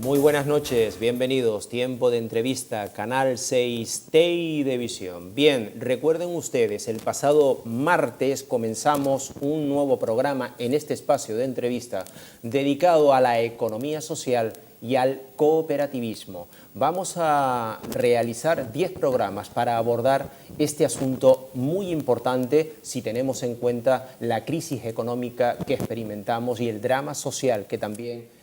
Muy buenas noches, bienvenidos, tiempo de entrevista, Canal 6 Televisión. Bien, recuerden ustedes, el pasado martes comenzamos un nuevo programa en este espacio de entrevista dedicado a la economía social y al cooperativismo. Vamos a realizar 10 programas para abordar este asunto muy importante si tenemos en cuenta la crisis económica que experimentamos y el drama social que también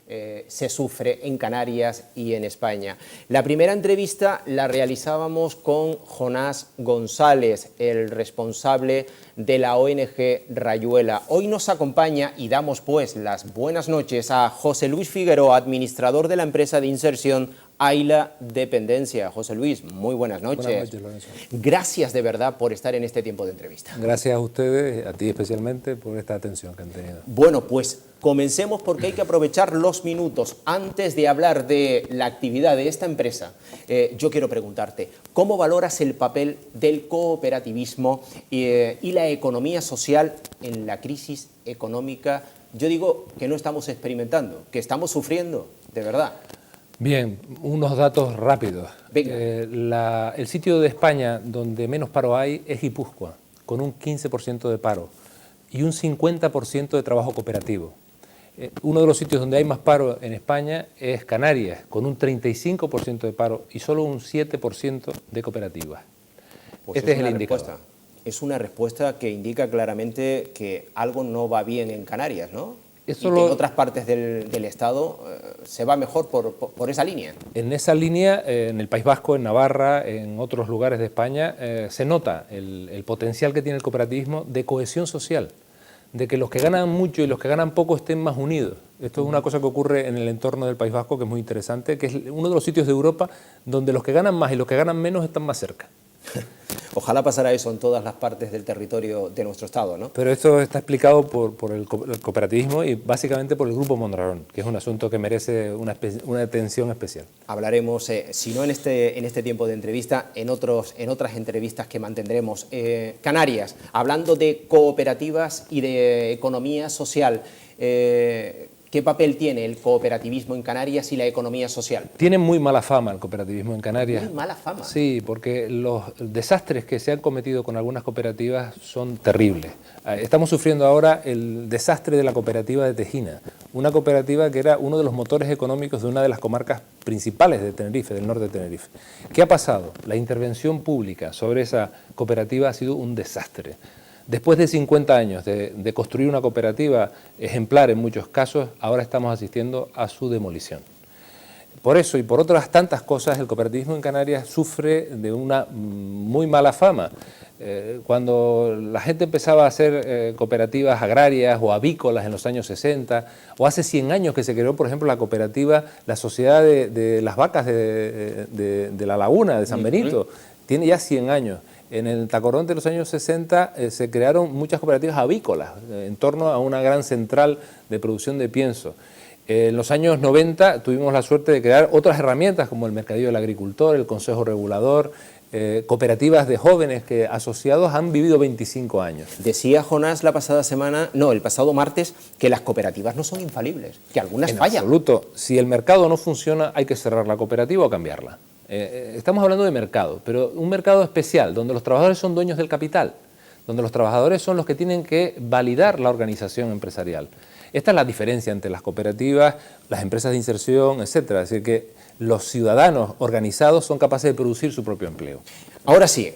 se sufre en Canarias y en España. La primera entrevista la realizábamos con Jonás González, el responsable de la ONG Rayuela. Hoy nos acompaña y damos pues las buenas noches a José Luis Figueroa, administrador de la empresa de inserción Ayla Dependencia. José Luis, muy buenas noches. Buenas noches, Lorenzo. Gracias de verdad por estar en este tiempo de entrevista. Gracias a ustedes, a ti especialmente, por esta atención que han tenido. Bueno, pues comencemos porque hay que aprovechar los minutos. Antes de hablar de la actividad de esta empresa, yo quiero preguntarte, ¿cómo valoras el papel del cooperativismo y la economía social en la crisis económica? Yo digo que no estamos experimentando, que estamos sufriendo, de verdad. Bien, unos datos rápidos. El sitio de España donde menos paro hay es Guipúzcoa, con un 15% de paro y un 50% de trabajo cooperativo. Uno de los sitios donde hay más paro en España es Canarias, con un 35% de paro y solo un 7% de cooperativas. Pues este es el indicador. Es una respuesta que indica claramente que algo no va bien en Canarias, ¿no? Eso y que en otras partes del Estado se va mejor por esa línea. En esa línea, en el País Vasco, en Navarra, en otros lugares de España, se nota el potencial que tiene el cooperativismo de cohesión social, de que los que ganan mucho y los que ganan poco estén más unidos. Esto es una cosa que ocurre en el entorno del País Vasco, que es muy interesante, que es uno de los sitios de Europa donde los que ganan más y los que ganan menos están más cerca. Ojalá pasara eso en todas las partes del territorio de nuestro Estado, ¿no? Pero esto está explicado por el cooperativismo y básicamente por el Grupo Mondragón, que es un asunto que merece una atención especial. Hablaremos, si no en este tiempo de entrevista, en otras entrevistas que mantendremos. Canarias, hablando de cooperativas y de economía social, ¿qué papel tiene el cooperativismo en Canarias y la economía social? Tiene muy mala fama el cooperativismo en Canarias. Muy mala fama. Sí, porque los desastres que se han cometido con algunas cooperativas son terribles. Estamos sufriendo ahora el desastre de la cooperativa de Tejina, una cooperativa que era uno de los motores económicos de una de las comarcas principales de Tenerife, del norte de Tenerife. ¿Qué ha pasado? La intervención pública sobre esa cooperativa ha sido un desastre. Después de 50 años de construir una cooperativa ejemplar en muchos casos, ahora estamos asistiendo a su demolición. Por eso y por otras tantas cosas, el cooperativismo en Canarias sufre de una muy mala fama. Cuando la gente empezaba a hacer cooperativas agrarias o avícolas en los años 60, o hace 100 años que se creó, por ejemplo, la cooperativa, la Sociedad de las Vacas de la Laguna, de San Benito, tiene ya 100 años. En el Tacoronte de los años 60 se crearon muchas cooperativas avícolas en torno a una gran central de producción de pienso. En los años 90 tuvimos la suerte de crear otras herramientas como el Mercadillo del Agricultor, el Consejo Regulador, cooperativas de jóvenes que asociados han vivido 25 años. Decía Jonás el pasado martes, que las cooperativas no son infalibles, que algunas fallan. En absoluto. Si el mercado no funciona, hay que cerrar la cooperativa o cambiarla. Estamos hablando de mercado, pero un mercado especial, donde los trabajadores son dueños del capital, donde los trabajadores son los que tienen que validar la organización empresarial. Esta es la diferencia entre las cooperativas, las empresas de inserción, etc. Es decir, que los ciudadanos organizados son capaces de producir su propio empleo. Ahora sí,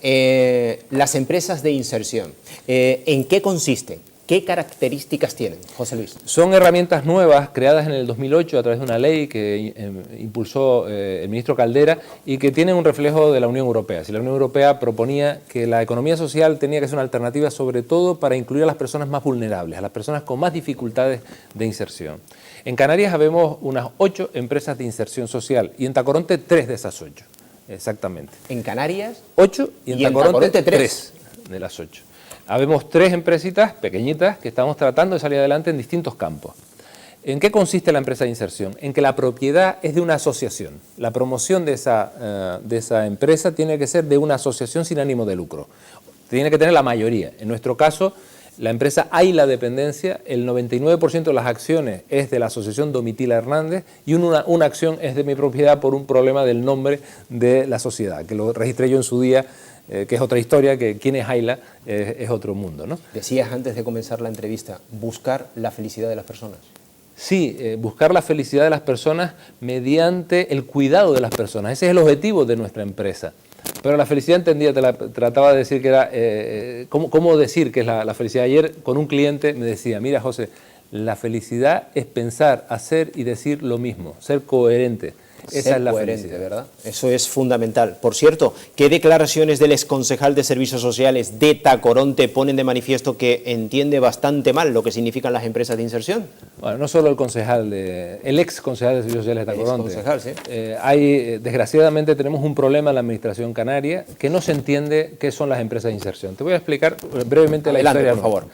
las empresas de inserción, ¿en qué consisten? ¿Qué características tienen, José Luis? Son herramientas nuevas creadas en el 2008 a través de una ley que impulsó el ministro Caldera y que tienen un reflejo de la Unión Europea. Si la Unión Europea proponía que la economía social tenía que ser una alternativa sobre todo para incluir a las personas más vulnerables, a las personas con más dificultades de inserción. En Canarias habemos unas 8 empresas de inserción social y en Tacoronte 3 de esas 8, exactamente. ¿En Canarias? 8 y en Tacoronte 3 de las 8. Habemos 3 empresitas pequeñitas que estamos tratando de salir adelante en distintos campos. ¿En qué consiste la empresa de inserción? En que la propiedad es de una asociación. La promoción de esa empresa tiene que ser de una asociación sin ánimo de lucro. Tiene que tener la mayoría. En nuestro caso, la empresa Ayla Dependencia, el 99% de las acciones es de la Asociación Domitila Hernández y una acción es de mi propiedad por un problema del nombre de la sociedad, que lo registré yo en su día, que es otra historia, que quién es Ayla es otro mundo, ¿no? Decías antes de comenzar la entrevista, buscar la felicidad de las personas. Sí, buscar la felicidad de las personas mediante el cuidado de las personas. Ese es el objetivo de nuestra empresa. Pero la felicidad entendida, trataba de decir que era, ¿cómo decir que es la felicidad? Ayer con un cliente me decía, mira José, la felicidad es pensar, hacer y decir lo mismo, ser coherente. Esa es la felicidad, ¿verdad? Eso es fundamental. Por cierto, ¿qué declaraciones del exconcejal de Servicios Sociales de Tacoronte ponen de manifiesto que entiende bastante mal lo que significan las empresas de inserción? Bueno, no solo el concejal, el ex concejal de Servicios Sociales de Tacoronte. El ex concejal, sí. Desgraciadamente tenemos un problema en la administración canaria que no se entiende qué son las empresas de inserción. Te voy a explicar brevemente la historia. Por favor.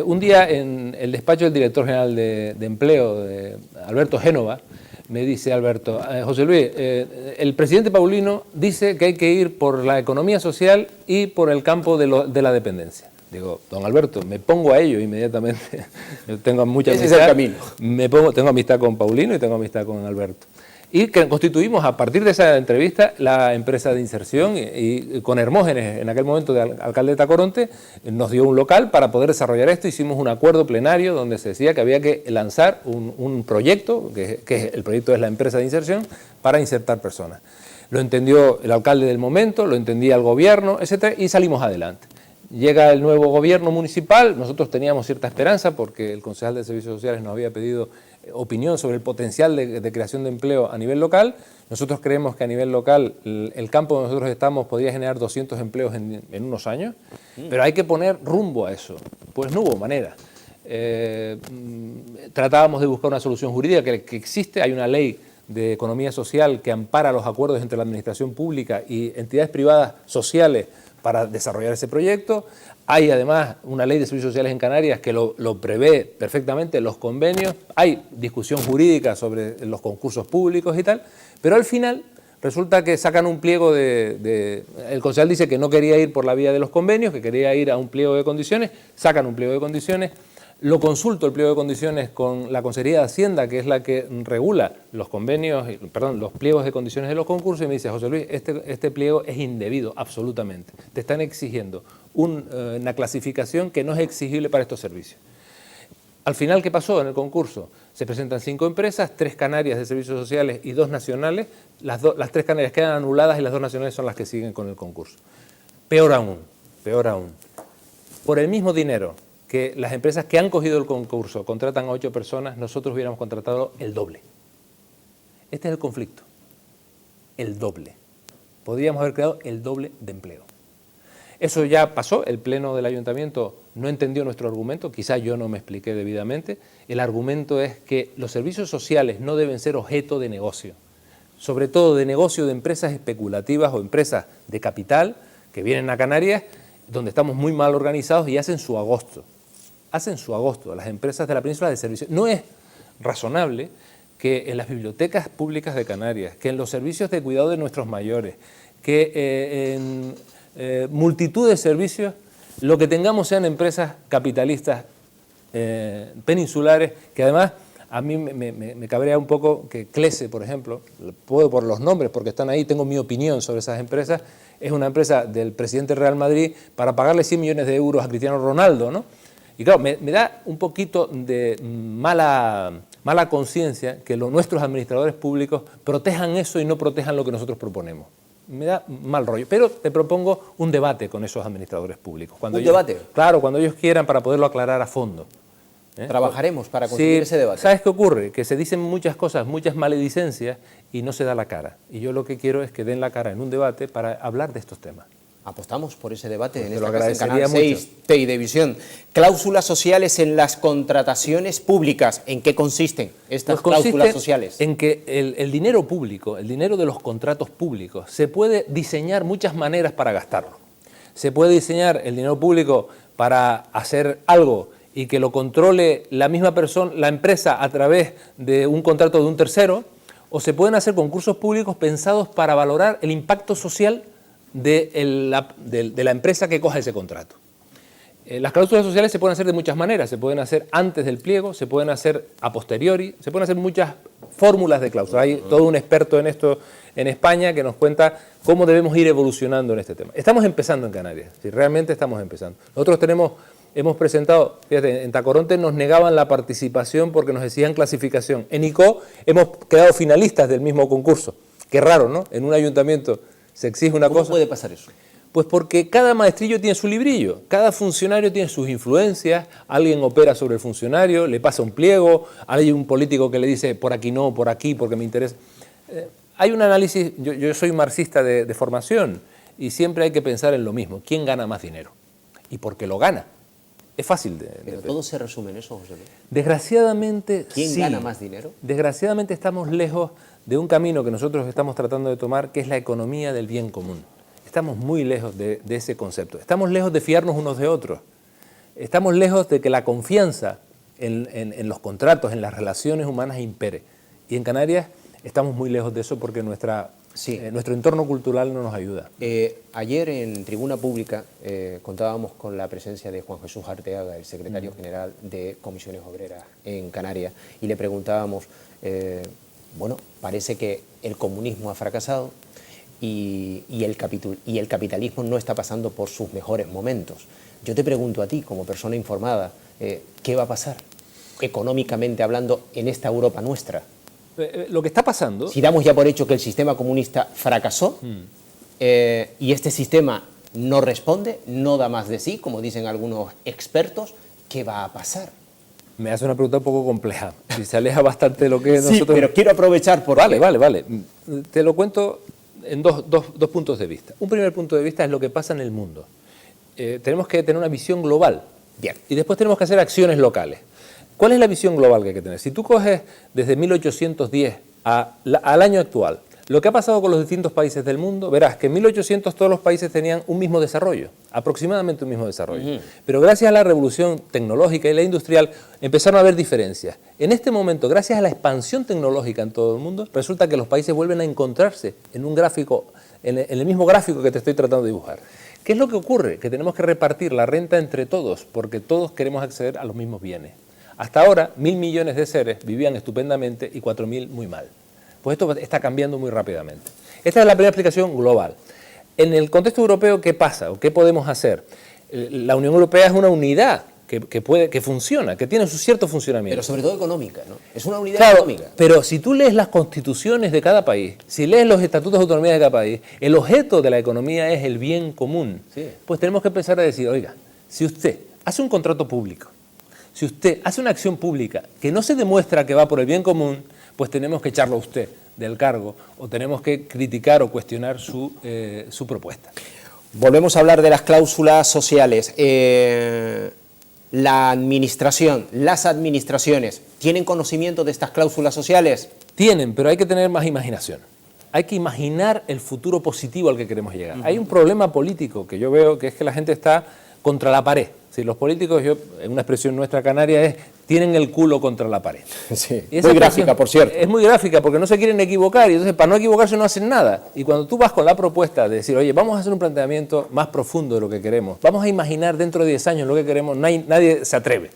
Un día en el despacho del director general de Empleo, de Alberto Génova, me dice Alberto, José Luis, el presidente Paulino dice que hay que ir por la economía social y por el campo de la dependencia. Digo, don Alberto, me pongo a ello inmediatamente. Yo tengo mucha amistad. Ese es el camino. Tengo amistad con Paulino y tengo amistad con Alberto. Y que constituimos a partir de esa entrevista la empresa de inserción y con Hermógenes, en aquel momento de alcalde de Tacoronte, nos dio un local para poder desarrollar esto. Hicimos un acuerdo plenario donde se decía que había que lanzar un proyecto, que el proyecto es la empresa de inserción, para insertar personas. Lo entendió el alcalde del momento, lo entendía el gobierno, etcétera, y salimos adelante. Llega el nuevo gobierno municipal, nosotros teníamos cierta esperanza porque el concejal de Servicios Sociales nos había pedido opinión sobre el potencial de creación de empleo a nivel local. Nosotros creemos que a nivel local el campo donde nosotros estamos podría generar 200 empleos en unos años, pero hay que poner rumbo a eso. Pues no hubo manera. Tratábamos de buscar una solución jurídica que existe, hay una ley de economía social que ampara los acuerdos entre la administración pública y entidades privadas sociales para desarrollar ese proyecto. Hay además una ley de servicios sociales en Canarias que lo prevé perfectamente, los convenios, hay discusión jurídica sobre los concursos públicos y tal, pero al final resulta que sacan un pliego el concejal dice que no quería ir por la vía de los convenios, que quería ir a un pliego de condiciones, sacan un pliego de condiciones, lo consulto el pliego de condiciones con la Consejería de Hacienda, que es la que regula los convenios, los pliegos de condiciones de los concursos, y me dice, José Luis, este pliego es indebido, absolutamente. Te están exigiendo una clasificación que no es exigible para estos servicios. Al final, ¿qué pasó en el concurso? Se presentan 5 empresas, 3 canarias de servicios sociales y 2 nacionales. Las 3 canarias quedan anuladas y las 2 nacionales son las que siguen con el concurso. Peor aún, por el mismo dinero que las empresas que han cogido el concurso contratan a 8 personas, nosotros hubiéramos contratado el doble. Este es el conflicto, el doble. Podríamos haber creado el doble de empleo. Eso ya pasó, el pleno del ayuntamiento no entendió nuestro argumento, quizá yo no me expliqué debidamente. El argumento es que los servicios sociales no deben ser objeto de negocio, sobre todo de negocio de empresas especulativas o empresas de capital que vienen a Canarias, donde estamos muy mal organizados y hacen su agosto. Las empresas de la península de servicios. No es razonable que en las bibliotecas públicas de Canarias, que en los servicios de cuidado de nuestros mayores, que en multitud de servicios, lo que tengamos sean empresas capitalistas peninsulares, que además a mí me cabrea un poco que Clece, por ejemplo, puedo por los nombres porque están ahí, tengo mi opinión sobre esas empresas, es una empresa del presidente del Real Madrid para pagarle 100 millones de euros a Cristiano Ronaldo, ¿no? Y claro, me da un poquito de mala conciencia que nuestros administradores públicos protejan eso y no protejan lo que nosotros proponemos. Me da mal rollo, pero te propongo un debate con esos administradores públicos. ¿Un debate? Claro, cuando ellos quieran, para poderlo aclarar a fondo. Trabajaremos para conseguir ese debate. ¿Sabes qué ocurre? Que se dicen muchas cosas, muchas maledicencias y no se da la cara. Y yo lo que quiero es que den la cara en un debate para hablar de estos temas. Apostamos por ese debate Pues en esta casa, en Canal 6 TEI de Visión. Cláusulas sociales en las contrataciones públicas. ¿En qué consisten estas cláusulas sociales? En que el dinero público, el dinero de los contratos públicos, se puede diseñar muchas maneras para gastarlo. Se puede diseñar el dinero público para hacer algo y que lo controle la misma persona, la empresa, a través de un contrato de un tercero, o se pueden hacer concursos públicos pensados para valorar el impacto social de la empresa que coja ese contrato. Las cláusulas sociales se pueden hacer de muchas maneras, se pueden hacer antes del pliego, se pueden hacer a posteriori, se pueden hacer muchas fórmulas de cláusulas. Hay todo un experto en esto en España que nos cuenta cómo debemos ir evolucionando en este tema. Estamos empezando en Canarias, sí, realmente estamos empezando. Nosotros hemos presentado, fíjate, en Tacoronte nos negaban la participación porque nos exigían clasificación. En ICO hemos quedado finalistas del mismo concurso. Qué raro, ¿no? En un ayuntamiento se exige una cosa. ¿Cómo puede pasar eso? Pues porque cada maestrillo tiene su librillo, cada funcionario tiene sus influencias, alguien opera sobre el funcionario, le pasa un pliego, hay un político que le dice por aquí no, por aquí, porque me interesa. Hay un análisis, yo soy marxista de formación y siempre hay que pensar en lo mismo, ¿quién gana más dinero? ¿Y por qué lo gana? Es fácil de Pero todo se resume en eso, José Luis. Desgraciadamente, ¿Quién sí. gana más dinero? Desgraciadamente estamos lejos de un camino que nosotros estamos tratando de tomar, que es la economía del bien común. Estamos muy lejos de ese concepto. Estamos lejos de fiarnos unos de otros. Estamos lejos de que la confianza en los contratos, en las relaciones humanas impere. Y en Canarias estamos muy lejos de eso porque nuestro entorno cultural no nos ayuda. Ayer en Tribuna Pública contábamos con la presencia de Juan Jesús Arteaga, el secretario general de Comisiones Obreras en Canarias, y le preguntábamos, bueno, parece que el comunismo ha fracasado, y el capitalismo no está pasando por sus mejores momentos. Yo te pregunto a ti, como persona informada, ¿qué va a pasar económicamente hablando en esta Europa nuestra? Lo que está pasando... Si damos ya por hecho que el sistema comunista fracasó y este sistema no responde, no da más de sí, como dicen algunos expertos, ¿qué va a pasar? Me hace una pregunta un poco compleja, si se aleja bastante de lo que nosotros... Sí, pero quiero aprovechar porque... Vale. Te lo cuento en dos puntos de vista. Un primer punto de vista es lo que pasa en el mundo. Tenemos que tener una visión global. Bien. Y después tenemos que hacer acciones locales. ¿Cuál es la visión global que hay que tener? Si tú coges desde 1810 al año actual, lo que ha pasado con los distintos países del mundo, verás que en 1800 todos los países tenían un mismo desarrollo, aproximadamente un mismo desarrollo. Pero gracias a la revolución tecnológica y la industrial empezaron a haber diferencias. En este momento, gracias a la expansión tecnológica en todo el mundo, resulta que los países vuelven a encontrarse en un gráfico, en el mismo gráfico que te estoy tratando de dibujar. ¿Qué es lo que ocurre? Que tenemos que repartir la renta entre todos, porque todos queremos acceder a los mismos bienes. Hasta ahora, 1.000 millones de seres vivían estupendamente y 4.000 muy mal. Pues esto está cambiando muy rápidamente. Esta es la primera explicación global. En el contexto europeo, ¿qué pasa o qué podemos hacer? La Unión Europea es una unidad que funciona, que tiene su cierto funcionamiento. Pero sobre todo económica, ¿no? Es una unidad claro, económica. Pero si tú lees las constituciones de cada país, si lees los estatutos de autonomía de cada país, el objeto de la economía es el bien común. Sí. Pues tenemos que empezar a decir, oiga, si usted hace un contrato público, si usted hace una acción pública que no se demuestra que va por el bien común, pues tenemos que echarlo a usted del cargo o tenemos que criticar o cuestionar su propuesta. Volvemos a hablar de las cláusulas sociales. La administración, las administraciones, ¿tienen conocimiento de estas cláusulas sociales? Tienen, pero hay que tener más imaginación. Hay que imaginar el futuro positivo al que queremos llegar. Hay un problema político que yo veo, que es que la gente está contra la pared. Si los políticos, en una expresión nuestra canaria es, tienen el culo contra la pared. Sí, muy gráfica, por cierto. Es muy gráfica porque no se quieren equivocar y entonces para no equivocarse no hacen nada. Y cuando tú vas con la propuesta de decir, oye, vamos a hacer un planteamiento más profundo de lo que queremos, vamos a imaginar dentro de 10 años lo que queremos, nadie se atreve.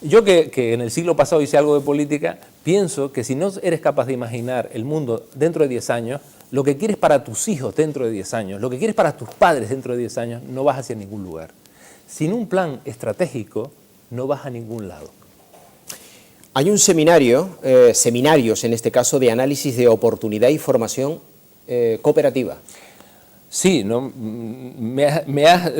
Yo que en el siglo pasado hice algo de política, pienso que si no eres capaz de imaginar el mundo dentro de 10 años, lo que quieres para tus hijos dentro de 10 años, lo que quieres para tus padres dentro de 10 años, no vas hacia ningún lugar. Sin un plan estratégico, no vas a ningún lado. Hay un seminarios en este caso, de análisis de oportunidad y formación cooperativa. Sí, ¿no? me has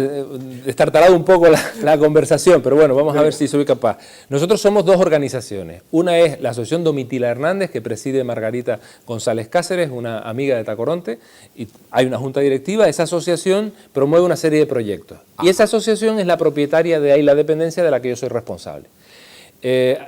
destartalado un poco la conversación, pero bueno, vamos a ver si soy capaz. Nosotros somos dos organizaciones. Una es la Asociación Domitila Hernández, que preside Margarita González Cáceres, una amiga de Tacoronte, y hay una junta directiva. Esa asociación promueve una serie de proyectos. Y esa asociación es la propietaria de ahí la dependencia de la que yo soy responsable.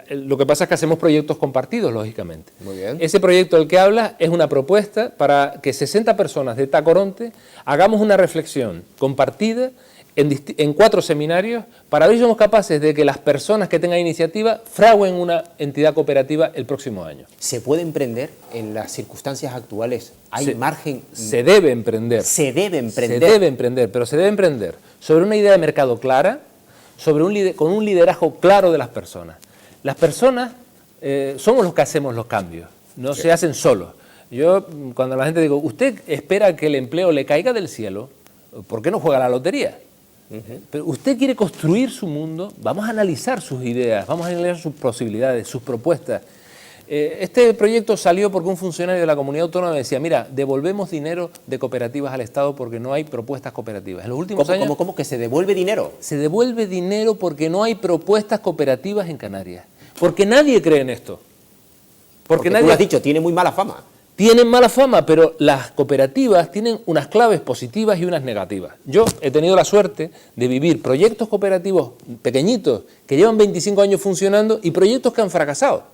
Lo que pasa es que hacemos proyectos compartidos, lógicamente. Muy bien. Ese proyecto del que hablas es una propuesta para que 60 personas de Tacoronte hagamos una reflexión compartida en 4 seminarios para ver si somos capaces de que las personas que tengan iniciativa fraguen una entidad cooperativa el próximo año. ¿Se puede emprender en las circunstancias actuales? ¿Hay margen? Se debe emprender. Se debe emprender. Se debe emprender, pero se debe emprender sobre una idea de mercado clara, con un liderazgo claro de las personas. Las personas somos los que hacemos los cambios, no se hacen solos. Yo, cuando la gente digo, ¿usted espera que el empleo le caiga del cielo? ¿Por qué no juega a la lotería? Pero usted quiere construir su mundo, vamos a analizar sus ideas, vamos a analizar sus posibilidades, sus propuestas. Este proyecto salió porque un funcionario de la comunidad autónoma decía, mira, devolvemos dinero de cooperativas al Estado porque no hay propuestas cooperativas. En los últimos años... ¿Cómo que se devuelve dinero? Se devuelve dinero porque no hay propuestas cooperativas en Canarias. Porque nadie cree en esto. Porque nadie... Tú lo has dicho, tiene muy mala fama. Tienen mala fama, pero las cooperativas tienen unas claves positivas y unas negativas. Yo he tenido la suerte de vivir proyectos cooperativos pequeñitos que llevan 25 años funcionando y proyectos que han fracasado.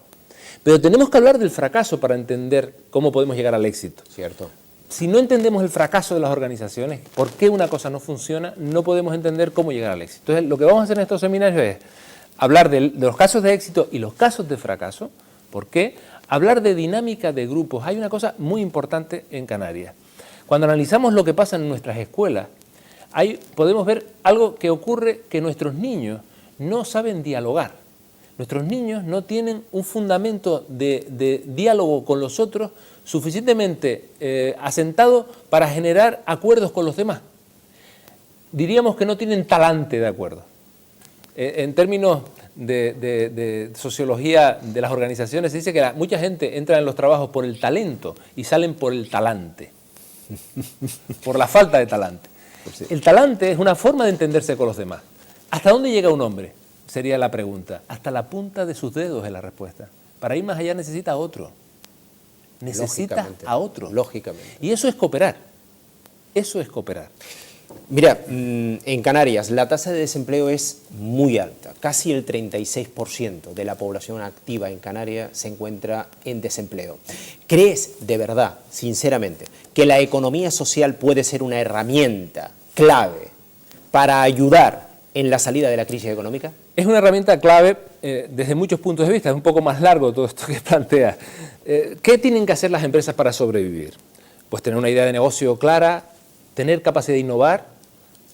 Pero tenemos que hablar del fracaso para entender cómo podemos llegar al éxito. Cierto. Si no entendemos el fracaso de las organizaciones, por qué una cosa no funciona, no podemos entender cómo llegar al éxito. Entonces, lo que vamos a hacer en estos seminarios es hablar de los casos de éxito y los casos de fracaso. ¿Por qué? Hablar de dinámica de grupos. Hay una cosa muy importante en Canarias. Cuando analizamos lo que pasa en nuestras escuelas, podemos ver algo que ocurre, que nuestros niños no saben dialogar. Nuestros niños no tienen un fundamento de diálogo con los otros suficientemente asentado para generar acuerdos con los demás. Diríamos que no tienen talante de acuerdo. En términos de sociología de las organizaciones se dice que mucha gente entra en los trabajos por el talento y salen por el talante, por la falta de talante. El talante es una forma de entenderse con los demás. ¿Hasta dónde llega un hombre? Sería la pregunta. Hasta la punta de sus dedos es la respuesta. Para ir más allá necesita a otro. Necesita a otro. Lógicamente. Y eso es cooperar. Eso es cooperar. Mira, en Canarias la tasa de desempleo es muy alta. Casi el 36% de la población activa en Canarias se encuentra en desempleo. ¿Crees de verdad, sinceramente, que la economía social puede ser una herramienta clave para ayudar en la salida de la crisis económica? Es una herramienta clave desde muchos puntos de vista. Es un poco más largo todo esto que plantea. ¿Qué tienen que hacer las empresas para sobrevivir? Pues tener una idea de negocio clara, tener capacidad de innovar,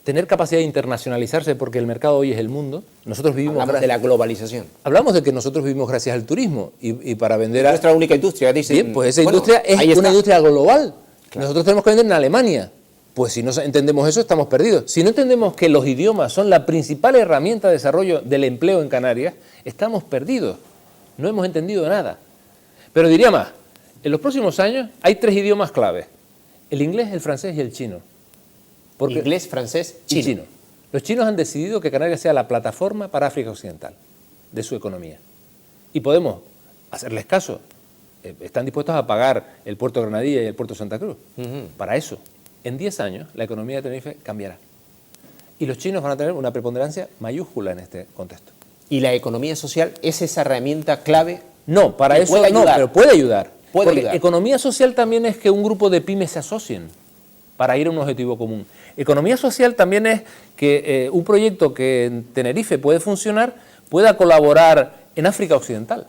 tener capacidad de internacionalizarse, porque el mercado hoy es el mundo. Nosotros vivimos... Hablamos de la globalización. Hablamos de que nosotros vivimos gracias al turismo y para vender... Nuestra única industria, dicen. Bien, pues esa industria es una industria global. Claro. Nosotros tenemos que vender en Alemania. Pues si no entendemos eso, estamos perdidos. Si no entendemos que los idiomas son la principal herramienta de desarrollo del empleo en Canarias, estamos perdidos. No hemos entendido nada. Pero diría más, en los próximos años hay 3 idiomas claves. El inglés, el francés y el chino. Porque inglés, francés, chino. Y chino. Los chinos han decidido que Canarias sea la plataforma para África Occidental, de su economía. Y podemos hacerles caso. Están dispuestos a pagar el puerto de Granadilla y el puerto de Santa Cruz. Para eso, en 10 años, la economía de Tenerife cambiará. Y los chinos van a tener una preponderancia mayúscula en este contexto. ¿Y la economía social es esa herramienta clave? No, para eso no, pero puede ayudar. Porque economía social también es que un grupo de pymes se asocien para ir a un objetivo común. Economía social también es que un proyecto que en Tenerife puede funcionar pueda colaborar en África Occidental.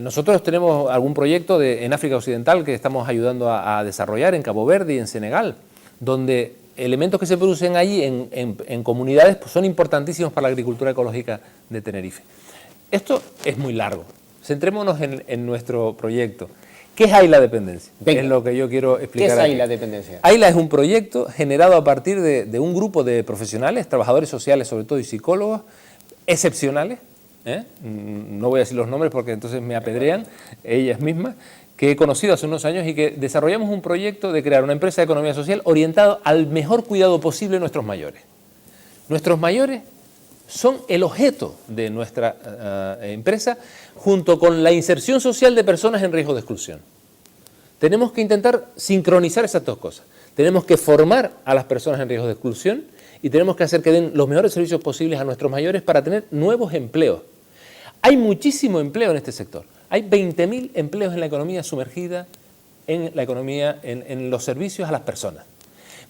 Nosotros tenemos algún proyecto en África Occidental que estamos ayudando a desarrollar en Cabo Verde y en Senegal, donde elementos que se producen allí en comunidades pues son importantísimos para la agricultura ecológica de Tenerife. Esto es muy largo. Centrémonos en nuestro proyecto. ¿Qué es AILA Dependencia? Venga. Es lo que yo quiero explicar. ¿Qué es aquí. AILA Dependencia? AILA es un proyecto generado a partir de un grupo de profesionales, trabajadores sociales sobre todo y psicólogos, excepcionales. No voy a decir los nombres porque entonces me apedrean ellas mismas, que he conocido hace unos años y que desarrollamos un proyecto de crear una empresa de economía social orientada al mejor cuidado posible de nuestros mayores. Nuestros mayores son el objeto de nuestra empresa junto con la inserción social de personas en riesgo de exclusión. Tenemos que intentar sincronizar esas dos cosas. Tenemos que formar a las personas en riesgo de exclusión y tenemos que hacer que den los mejores servicios posibles a nuestros mayores para tener nuevos empleos. Hay muchísimo empleo en este sector. Hay 20.000 empleos en la economía sumergida, en la economía, en los servicios a las personas.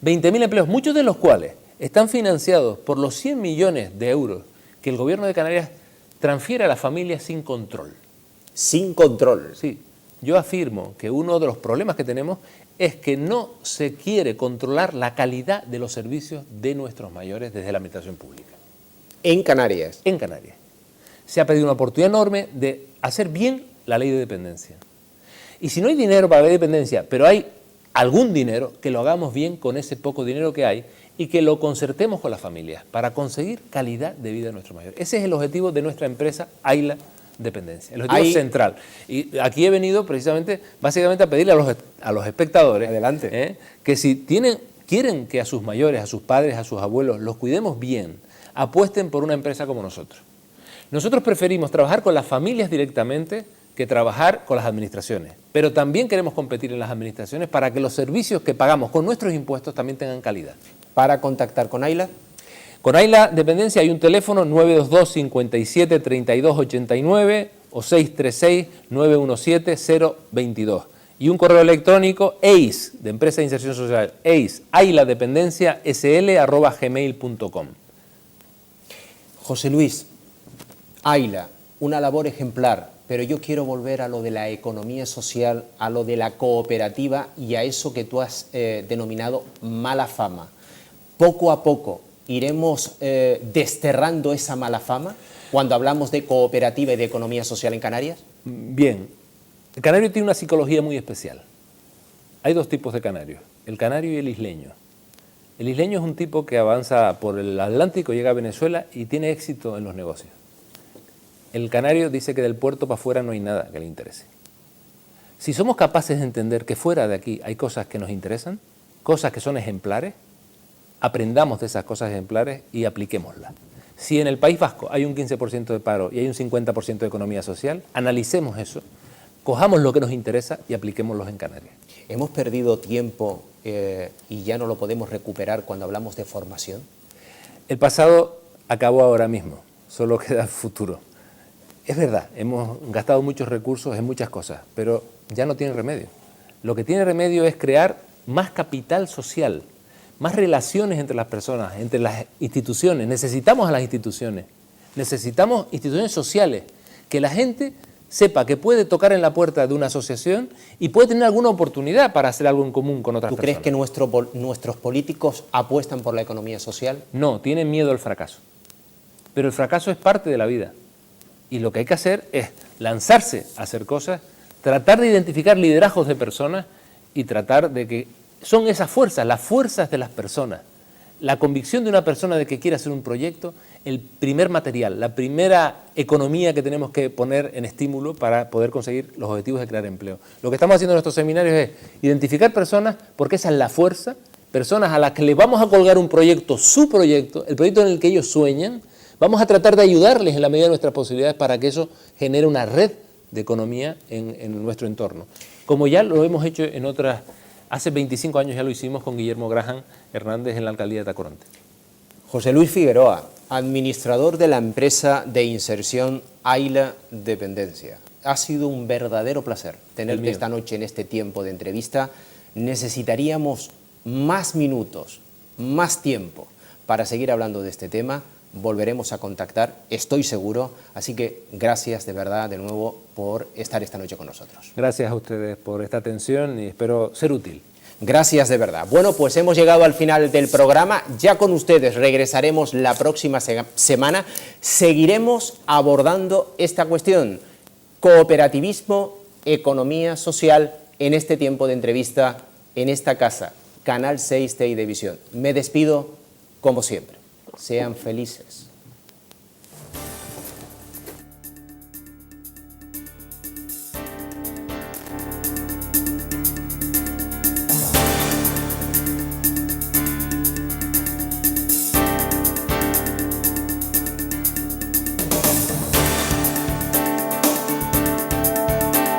20.000 empleos, muchos de los cuales están financiados por los 100 millones de euros que el gobierno de Canarias transfiere a las familias sin control. Sin control. Sí. Yo afirmo que uno de los problemas que tenemos es que no se quiere controlar la calidad de los servicios de nuestros mayores desde la administración pública. En Canarias. En Canarias. Se ha perdido una oportunidad enorme de hacer bien la ley de dependencia. Y si no hay dinero para la ley de dependencia, pero hay algún dinero, que lo hagamos bien con ese poco dinero que hay y que lo concertemos con las familias para conseguir calidad de vida de nuestros mayores. Ese es el objetivo de nuestra empresa Aila Dependencia, el objetivo central. Y aquí he venido precisamente, básicamente a pedirle a los espectadores que si quieren que a sus mayores, a sus padres, a sus abuelos, los cuidemos bien, apuesten por una empresa como nosotros. Nosotros preferimos trabajar con las familias directamente que trabajar con las administraciones, pero también queremos competir en las administraciones para que los servicios que pagamos con nuestros impuestos también tengan calidad. ¿Para contactar con Aila? Con Aila Dependencia hay un teléfono 922 57 32 89 o 636 917 022 y un correo electrónico ACE, de Empresa de Inserción Social, ACE, ailadependenciasl@gmail.com. José Luis, Aila, una labor ejemplar, pero yo quiero volver a lo de la economía social, a lo de la cooperativa y a eso que tú has denominado mala fama. Poco a poco iremos desterrando esa mala fama cuando hablamos de cooperativa y de economía social en Canarias. Bien, el canario tiene una psicología muy especial. Hay dos tipos de canarios, el canario y el isleño. El isleño es un tipo que avanza por el Atlántico, llega a Venezuela y tiene éxito en los negocios. El canario dice que del puerto para afuera no hay nada que le interese. Si somos capaces de entender que fuera de aquí hay cosas que nos interesan, cosas que son ejemplares, aprendamos de esas cosas ejemplares y apliquémoslas. Si en el País Vasco hay un 15% de paro y hay un 50% de economía social, analicemos eso, cojamos lo que nos interesa y apliquémoslo en Canarias. ¿Hemos perdido tiempo y ya no lo podemos recuperar cuando hablamos de formación? El pasado acabó ahora mismo, solo queda el futuro. Es verdad, hemos gastado muchos recursos en muchas cosas, pero ya no tiene remedio. Lo que tiene remedio es crear más capital social, más relaciones entre las personas, entre las instituciones. Necesitamos a las instituciones, necesitamos instituciones sociales, que la gente sepa que puede tocar en la puerta de una asociación y puede tener alguna oportunidad para hacer algo en común con otras personas. ¿Tú crees que nuestros políticos apuestan por la economía social? No, tienen miedo al fracaso. Pero el fracaso es parte de la vida. Y lo que hay que hacer es lanzarse a hacer cosas, tratar de identificar liderazgos de personas y tratar de que son esas fuerzas, las fuerzas de las personas, la convicción de una persona de que quiere hacer un proyecto, el primer material, la primera economía que tenemos que poner en estímulo para poder conseguir los objetivos de crear empleo. Lo que estamos haciendo en nuestros seminarios es identificar personas, porque esa es la fuerza, personas a las que les vamos a colgar un proyecto, su proyecto, el proyecto en el que ellos sueñan. Vamos a tratar de ayudarles en la medida de nuestras posibilidades para que eso genere una red de economía en nuestro entorno. Como ya lo hemos hecho en otras, hace 25 años ya lo hicimos con Guillermo Graham Hernández en la alcaldía de Tacoronte. José Luis Figueroa, administrador de la empresa de inserción Aila Dependencia. Ha sido un verdadero placer tenerte esta noche en este tiempo de entrevista. Necesitaríamos más minutos, más tiempo para seguir hablando de este tema. Volveremos a contactar, estoy seguro, así que gracias de verdad de nuevo por estar esta noche con nosotros. Gracias a ustedes por esta atención y espero ser útil. Gracias de verdad. Bueno, pues hemos llegado al final del programa, ya con ustedes regresaremos la próxima semana, seguiremos abordando esta cuestión, cooperativismo, economía social, en este tiempo de entrevista, en esta casa, Canal 6 TI de Visión. Me despido como siempre. Sean felices.